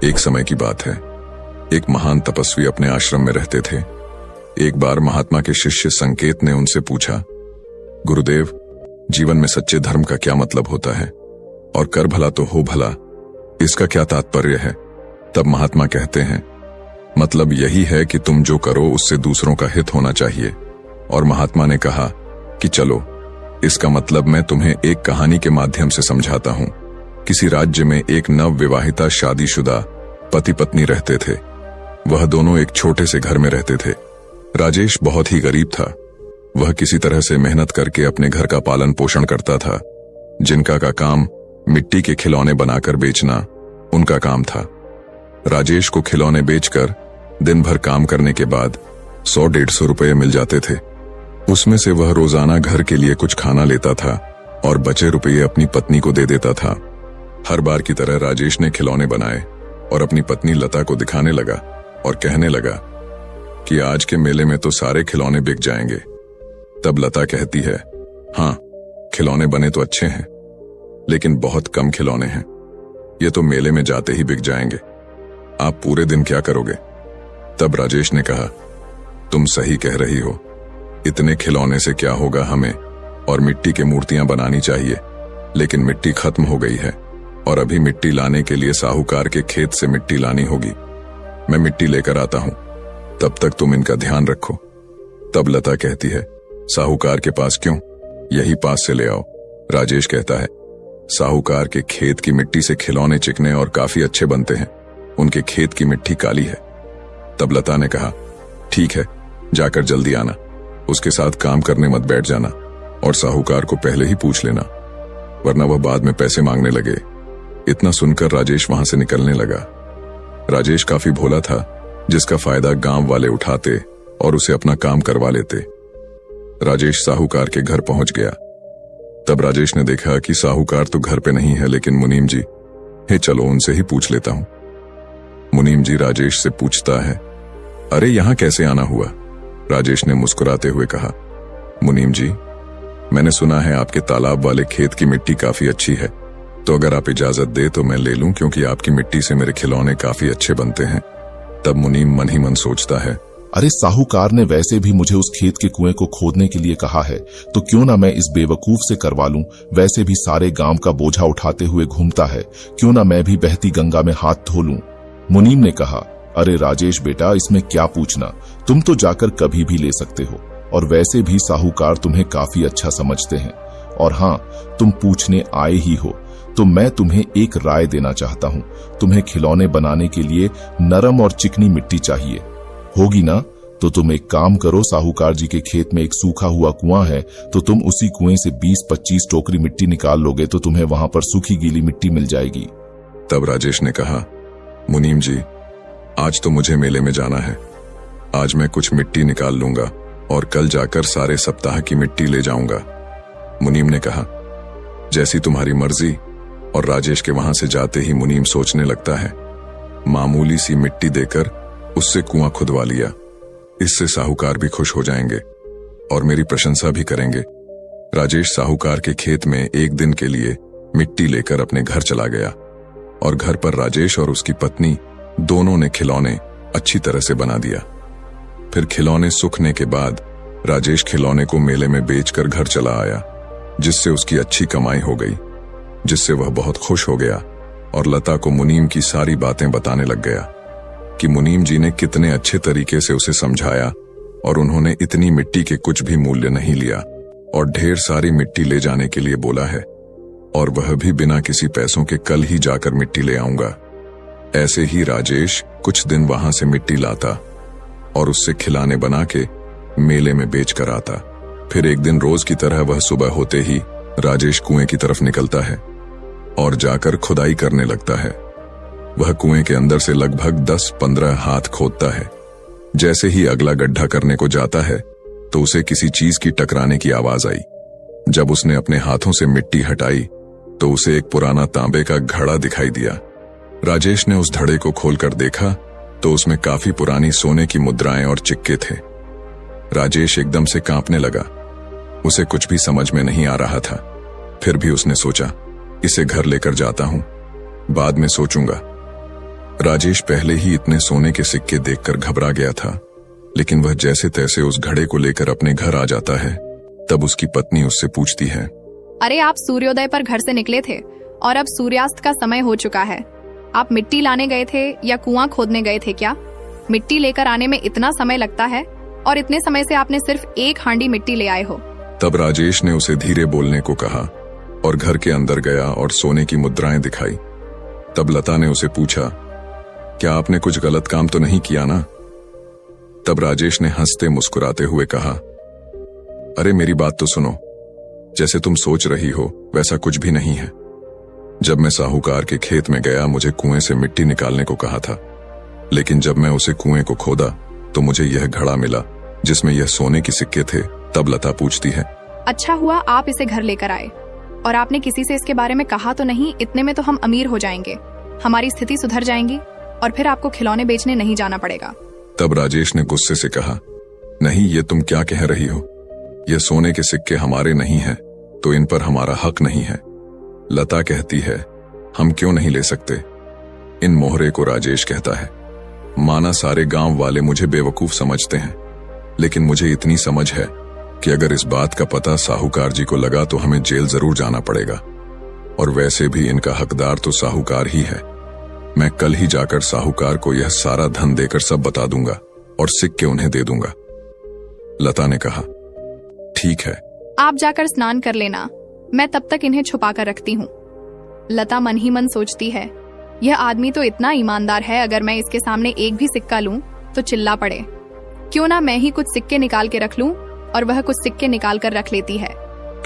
एक समय की बात है। एक महान तपस्वी अपने आश्रम में रहते थे। एक बार महात्मा के शिष्य संकेत ने उनसे पूछा, गुरुदेव, जीवन में सच्चे धर्म का क्या मतलब होता है? और कर भला तो हो भला, इसका क्या तात्पर्य है? तब महात्मा कहते हैं, मतलब यही है कि तुम जो करो उससे दूसरों का हित होना चाहिए। और महात्मा ने कहा कि चलो, इसका मतलब मैं तुम्हें एक कहानी के माध्यम से समझाता हूं। किसी राज्य में एक नव विवाहिता शादीशुदा पति पत्नी रहते थे। वह दोनों एक छोटे से घर में रहते थे। राजेश बहुत ही गरीब था। वह किसी तरह से मेहनत करके अपने घर का पालन पोषण करता था। जिनका का काम मिट्टी के खिलौने बनाकर बेचना उनका काम था। राजेश को खिलौने बेचकर दिन भर काम करने के बाद 100-150 रुपये मिल जाते थे। उसमें से वह रोजाना घर के लिए कुछ खाना लेता था और बचे रुपये अपनी पत्नी को दे देता था। हर बार की तरह राजेश ने खिलौने बनाए और अपनी पत्नी लता को दिखाने लगा और कहने लगा कि आज के मेले में तो सारे खिलौने बिक जाएंगे। तब लता कहती है, हाँ, खिलौने बने तो अच्छे हैं, लेकिन बहुत कम खिलौने हैं। ये तो मेले में जाते ही बिक जाएंगे। आप पूरे दिन क्या करोगे? तब राजेश ने कहा, तुम सही कह रही हो। इतने खिलौने से क्या होगा हमें, और मिट्टी की मूर्तियां बनानी चाहिए, लेकिन मिट्टी खत्म हो गई है और अभी मिट्टी लाने के लिए साहूकार के खेत से मिट्टी लानी होगी। मैं मिट्टी लेकर आता हूं, तब तक तुम इनका ध्यान रखो। तब लता कहती है, साहूकार के पास क्यों? यही पास से ले आओ। राजेश कहता है, साहूकार के खेत की मिट्टी से खिलौने चिकने और काफी अच्छे बनते हैं। उनके खेत की मिट्टी काली है। तब लता ने कहा, ठीक है, जाकर जल्दी आना। उसके साथ काम करने मत बैठ जाना और साहूकार को पहले ही पूछ लेना, वरना वह बाद में पैसे मांगने लगे। इतना सुनकर राजेश वहां से निकलने लगा। राजेश काफी भोला था, जिसका फायदा गांव वाले उठाते और उसे अपना काम करवा लेते। राजेश साहूकार के घर पहुंच गया। तब राजेश ने देखा कि साहूकार तो घर पे नहीं है, लेकिन मुनीम जी है। चलो उनसे ही पूछ लेता हूं। मुनीम जी राजेश से पूछता है, अरे यहां कैसे आना हुआ? राजेश ने मुस्कुराते हुए कहा, मुनीम जी, मैंने सुना है आपके तालाब वाले खेत की मिट्टी काफी अच्छी है, तो अगर आप इजाजत दे तो मैं ले लूं, क्योंकि आपकी मिट्टी से मेरे खिलौने काफी अच्छे बनते हैं। तब मुनीम मन ही मन सोचता है, अरे साहूकार ने वैसे भी मुझे उस खेत के कुएं को खोदने के लिए कहा है, तो क्यों ना मैं इस बेवकूफ से करवा लूं। वैसे भी सारे गांव का बोझा उठाते हुए घूमता है, क्यों ना मैं भी बहती गंगा में हाथ धो लूं। मुनीम ने कहा, अरे राजेश बेटा, इसमें क्या पूछना, तुम तो जाकर कभी भी ले सकते हो, और वैसे भी साहूकार तुम्हें काफी अच्छा समझते हैं। और हाँ, तुम पूछने आए ही हो तो मैं तुम्हें एक राय देना चाहता हूं। तुम्हें खिलौने बनाने के लिए नरम और चिकनी मिट्टी चाहिए होगी ना? तो तुम एक काम करो, साहूकार जी के खेत में एक सूखा हुआ कुआं है, तो तुम उसी कुएं से 20-25 टोकरी मिट्टी निकाल लोगे तो तुम्हें वहां पर सूखी गीली मिट्टी मिल जाएगी। तब राजेश ने कहा, मुनीम जी, आज तो मुझे मेले में जाना है। आज मैं कुछ मिट्टी निकाल लूंगा और कल जाकर सारे सप्ताह की मिट्टी ले जाऊंगा। मुनीम ने कहा, जैसी तुम्हारी मर्जी। और राजेश के वहां से जाते ही मुनीम सोचने लगता है, मामूली सी मिट्टी देकर उससे कुआं खुदवा लिया। इससे साहूकार भी खुश हो जाएंगे और मेरी प्रशंसा भी करेंगे। राजेश साहूकार के खेत में एक दिन के लिए मिट्टी लेकर अपने घर चला गया और घर पर राजेश और उसकी पत्नी दोनों ने खिलौने अच्छी तरह से बना दिया। फिर खिलौने सूखने के बाद राजेश खिलौने को मेले में बेचकर घर चला आया, जिससे उसकी अच्छी कमाई हो गई, जिससे वह बहुत खुश हो गया और लता को मुनीम की सारी बातें बताने लग गया कि मुनीम जी ने कितने अच्छे तरीके से उसे समझाया और उन्होंने इतनी मिट्टी के कुछ भी मूल्य नहीं लिया और ढेर सारी मिट्टी ले जाने के लिए बोला है, और वह भी बिना किसी पैसों के कल ही जाकर मिट्टी ले आऊंगा। ऐसे ही राजेश कुछ दिन वहां से मिट्टी लाता और उससे खिलौने बना के मेले में बेच कर आता। फिर एक दिन रोज की तरह वह सुबह होते ही राजेश कुएं की तरफ निकलता है और जाकर खुदाई करने लगता है। वह कुएं के अंदर से लगभग 10-15 हाथ खोदता है। जैसे ही अगला गड्ढा करने को जाता है तो उसे किसी चीज की टकराने की आवाज आई। जब उसने अपने हाथों से मिट्टी हटाई तो उसे एक पुराना तांबे का घड़ा दिखाई दिया। राजेश ने उस घड़े को खोलकर देखा तो उसमें काफी पुरानी सोने की मुद्राएं और सिक्के थे। राजेश एकदम से कांपने लगा। उसे कुछ भी समझ में नहीं आ रहा था। फिर भी उसने सोचा, इसे घर लेकर जाता हूं, बाद में सोचूंगा। राजेश पहले ही इतने सोने के सिक्के देखकर घबरा गया था, लेकिन वह जैसे तैसे उस घड़े को लेकर अपने घर आ जाता है। तब उसकी पत्नी उससे पूछती है, अरे आप सूर्योदय पर घर से निकले थे और अब सूर्यास्त का समय हो चुका है। आप मिट्टी लाने गए थे या कुआं खोदने गए थे क्या? मिट्टी लेकर आने में इतना समय लगता है और इतने समय से आपने सिर्फ एक हांडी मिट्टी ले आए हो। तब राजेश ने उसे धीरे बोलने को कहा और घर के अंदर गया और सोने की मुद्राएं दिखाई। तब लता ने उसे पूछा, क्या आपने कुछ गलत काम तो नहीं किया ना? तब राजेश ने हंसते मुस्कुराते हुए कहा, अरे मेरी बात तो सुनो, जैसे तुम सोच रही हो वैसा कुछ भी नहीं है। जब मैं साहूकार के खेत में गया मुझे कुएं से मिट्टी निकालने को कहा था, लेकिन जब मैं उसे कुएं को खोदा तो मुझे यह घड़ा मिला जिसमें यह सोने के सिक्के थे। तब लता पूछती है, अच्छा हुआ आप इसे घर लेकर आए और आपने किसी से इसके बारे में कहा तो नहीं? इतने में तो हम अमीर हो जाएंगे, हमारी स्थिति सुधर जाएंगी और फिर आपको खिलौने बेचने नहीं जाना पड़ेगा। तब राजेश ने गुस्से से कहा, नहीं, ये तुम क्या कह रही हो? ये सोने के सिक्के हमारे नहीं हैं, तो इन पर हमारा हक नहीं है। लता कहती है, हम क्यों नहीं ले सकते? इन मोहरे को राजेश कहता है। माना सारे गांव वाले मुझे बेवकूफ समझते हैं, लेकिन मुझे इतनी समझ है कि अगर इस बात का पता साहूकार जी को लगा तो हमें जेल जरूर जाना पड़ेगा। और वैसे भी इनका हकदार तो साहूकार ही है। मैं कल ही जाकर साहूकार को यह सारा धन देकर सब बता दूंगा और सिक्के उन्हें दे दूंगा। लता ने कहा, ठीक है, आप जाकर स्नान कर लेना, मैं तब तक इन्हें छुपा कर रखती हूँ। लता मन ही मन सोचती है, यह आदमी तो इतना ईमानदार है, अगर मैं इसके सामने एक भी सिक्का लूं तो चिल्ला पड़े। क्यों ना मैं ही कुछ सिक्के निकाल के रख लूं और वह कुछ सिक्के निकाल कर रख लेती है।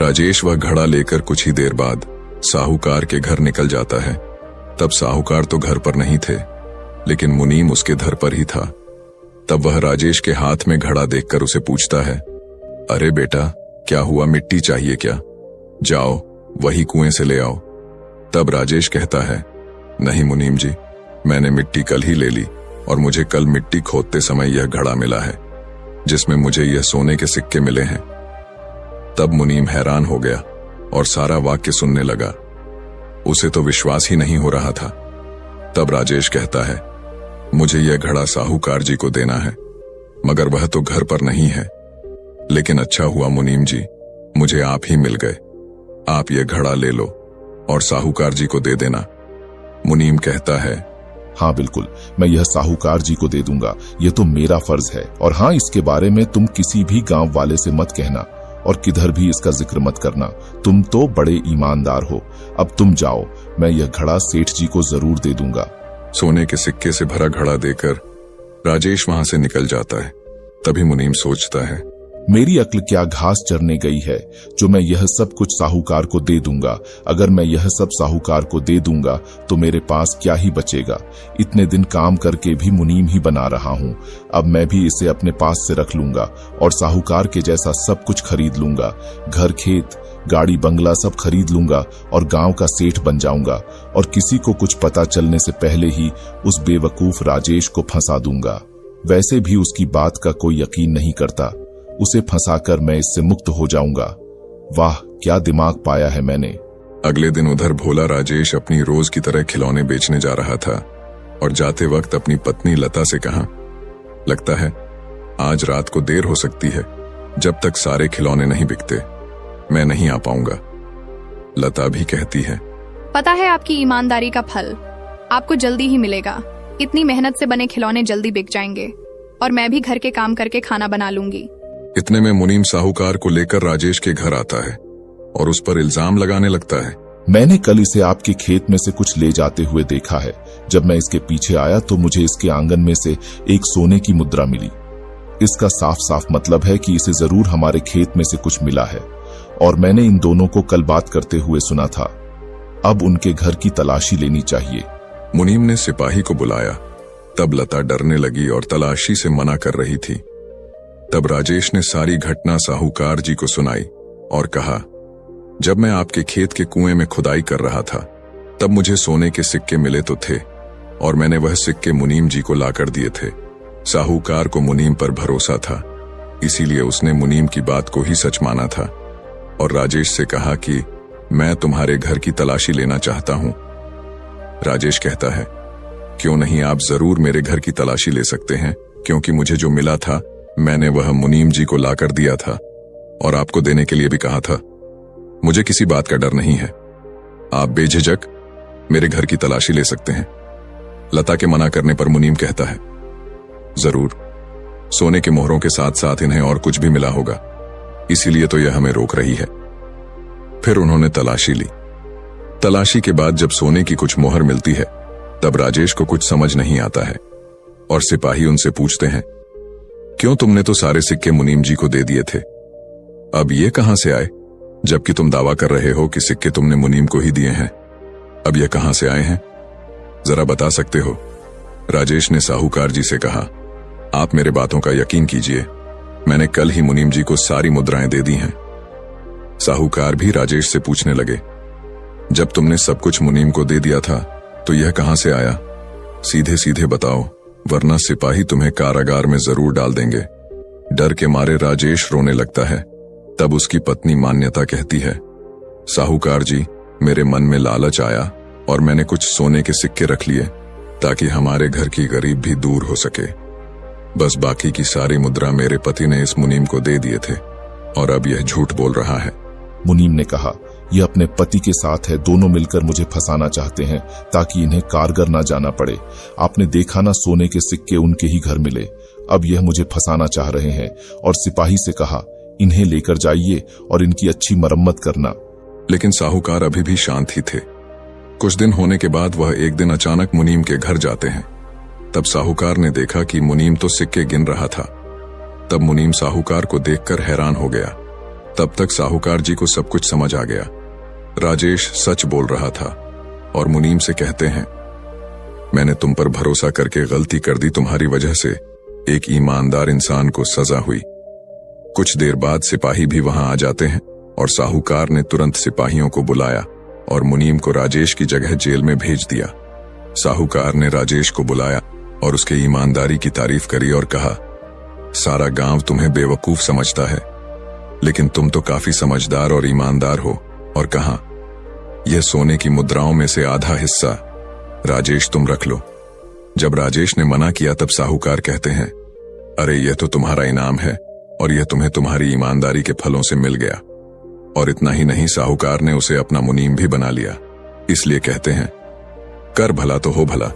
राजेश वह घड़ा लेकर कुछ ही देर बाद साहूकार के घर निकल जाता है। तब साहूकार तो घर पर नहीं थे, लेकिन मुनीम उसके घर पर ही था। तब वह राजेश के हाथ में घड़ा देखकर उसे पूछता है, अरे बेटा, क्या हुआ, मिट्टी चाहिए क्या? जाओ वही कुएं से ले आओ। तब राजेश कहता है, नहीं मुनीम जी, मैंने मिट्टी कल ही ले ली और मुझे कल मिट्टी खोदते समय यह घड़ा मिला है जिसमें मुझे यह सोने के सिक्के मिले हैं। तब मुनीम हैरान हो गया और सारा वाक्य सुनने लगा। उसे तो विश्वास ही नहीं हो रहा था। तब राजेश कहता है, मुझे यह घड़ा साहूकार जी को देना है, मगर वह तो घर पर नहीं है। लेकिन अच्छा हुआ मुनीम जी, मुझे आप ही मिल गए। आप यह घड़ा ले लो और साहूकार जी को दे देना। मुनीम कहता है, हाँ बिल्कुल, मैं यह साहूकार जी को दे दूंगा, ये तो मेरा फर्ज है। और हाँ, इसके बारे में तुम किसी भी गांव वाले से मत कहना और किधर भी इसका जिक्र मत करना। तुम तो बड़े ईमानदार हो। अब तुम जाओ, मैं यह घड़ा सेठ जी को जरूर दे दूंगा। सोने के सिक्के से भरा घड़ा देकर राजेश वहां से निकल जाता है। तभी मुनीम सोचता है, मेरी अक्ल क्या घास चरने गई है जो मैं यह सब कुछ साहूकार को दे दूंगा। अगर मैं यह सब साहूकार को दे दूंगा तो मेरे पास क्या ही बचेगा। इतने दिन काम करके भी मुनीम ही बना रहा हूँ। अब मैं भी इसे अपने पास से रख लूंगा और साहूकार के जैसा सब कुछ खरीद लूंगा। घर, खेत, गाड़ी, बंगला सब खरीद लूंगा और गांव का सेठ बन जाऊंगा। और किसी को कुछ पता चलने से पहले ही उस बेवकूफ राजेश को फंसा दूंगा। वैसे भी उसकी बात का कोई यकीन नहीं करता। उसे फंसाकर मैं इससे मुक्त हो जाऊंगा। वाह, क्या दिमाग पाया है मैंने। अगले दिन उधर भोला राजेश अपनी रोज की तरह खिलौने बेचने जा रहा था और जाते वक्त अपनी पत्नी लता से कहा, लगता है आज रात को देर हो सकती है। जब तक सारे खिलौने नहीं बिकते मैं नहीं आ पाऊंगा। लता भी कहती है, पता है आपकी ईमानदारी का फल आपको जल्दी ही मिलेगा। इतनी मेहनत से बने खिलौने जल्दी बिक जाएंगे और मैं भी घर के काम करके खाना बना लूंगी। इतने में मुनीम साहूकार को लेकर राजेश के घर आता है और उस पर इल्जाम लगाने लगता है, मैंने कल इसे आपके खेत में से कुछ ले जाते हुए देखा है। जब मैं इसके पीछे आया तो मुझे इसके आंगन में से एक सोने की मुद्रा मिली। इसका साफ साफ मतलब है कि इसे जरूर हमारे खेत में से कुछ मिला है और मैंने इन दोनों को कल बात करते हुए सुना था। अब उनके घर की तलाशी लेनी चाहिए। मुनीम ने सिपाही को बुलाया। तब लता डरने लगी और तलाशी से मना कर रही थी। तब राजेश ने सारी घटना साहूकार जी को सुनाई और कहा, जब मैं आपके खेत के कुएं में खुदाई कर रहा था तब मुझे सोने के सिक्के मिले तो थे और मैंने वह सिक्के मुनीम जी को लाकर दिए थे। साहूकार को मुनीम पर भरोसा था, इसीलिए उसने मुनीम की बात को ही सच माना था और राजेश से कहा कि मैं तुम्हारे घर की तलाशी लेना चाहता हूं। राजेश कहता है, क्यों नहीं आप जरूर मेरे घर की तलाशी ले सकते हैं, क्योंकि मुझे जो मिला था मैंने वह मुनीम जी को लाकर दिया था और आपको देने के लिए भी कहा था। मुझे किसी बात का डर नहीं है, आप बेझिझक मेरे घर की तलाशी ले सकते हैं। लता के मना करने पर मुनीम कहता है, जरूर, सोने के मोहरों के साथ साथ इन्हें और कुछ भी मिला होगा, इसीलिए तो यह हमें रोक रही है। फिर उन्होंने तलाशी ली। तलाशी के बाद जब सोने की कुछ मोहर मिलती है तब राजेश को कुछ समझ नहीं आता है और सिपाही उनसे पूछते हैं, क्यों तुमने तो सारे सिक्के मुनीम जी को दे दिए थे, अब ये कहां से आए, जबकि तुम दावा कर रहे हो कि सिक्के तुमने मुनीम को ही दिए हैं। अब ये कहां से आए हैं, जरा बता सकते हो? राजेश ने साहूकार जी से कहा, आप मेरे बातों का यकीन कीजिए, मैंने कल ही मुनीम जी को सारी मुद्राएं दे दी हैं। साहूकार भी राजेश से पूछने लगे, जब तुमने सब कुछ मुनीम को दे दिया था तो यह कहां से आया, सीधे सीधे बताओ, वरना सिपाही तुम्हें कारागार में जरूर डाल देंगे। डर के मारे राजेश रोने लगता है। तब उसकी पत्नी मान्यता कहती है, साहूकार जी, मेरे मन में लालच आया और मैंने कुछ सोने के सिक्के रख लिए ताकि हमारे घर की गरीब भी दूर हो सके। बस बाकी की सारी मुद्रा मेरे पति ने इस मुनीम को दे दिए थे और अब यह झूठ बोल रहा है। मुनीम ने कहा, यह अपने पति के साथ है, दोनों मिलकर मुझे फंसाना चाहते हैं ताकि इन्हें कारगर ना जाना पड़े। आपने देखा ना, सोने के सिक्के उनके ही घर मिले, अब यह मुझे फंसाना चाह रहे हैं। और सिपाही से कहा, इन्हें लेकर जाइए और इनकी अच्छी मरम्मत करना। लेकिन साहूकार अभी भी शांत ही थे। कुछ दिन होने के बाद वह एक दिन अचानक मुनीम के घर जाते हैं। तब साहूकार ने देखा कि मुनीम तो सिक्के गिन रहा था। तब मुनीम साहूकार को देखकर हैरान हो गया। तब तक साहूकार जी को सब कुछ समझ आ गया। राजेश सच बोल रहा था और मुनीम से कहते हैं, मैंने तुम पर भरोसा करके गलती कर दी, तुम्हारी वजह से एक ईमानदार इंसान को सजा हुई। कुछ देर बाद सिपाही भी वहां आ जाते हैं और साहूकार ने तुरंत सिपाहियों को बुलाया और मुनीम को राजेश की जगह जेल में भेज दिया। साहूकार ने राजेश को बुलाया और उसके ईमानदारी की तारीफ करी और कहा, सारा गांव तुम्हें बेवकूफ समझता है, लेकिन तुम तो काफी समझदार और ईमानदार हो। और कहा, यह सोने की मुद्राओं में से आधा हिस्सा राजेश तुम रख लो। जब राजेश ने मना किया तब साहूकार कहते हैं, अरे यह तो तुम्हारा इनाम है और यह तुम्हें तुम्हारी ईमानदारी के फलों से मिल गया। और इतना ही नहीं, साहूकार ने उसे अपना मुनीम भी बना लिया। इसलिए कहते हैं, कर भला तो हो भला।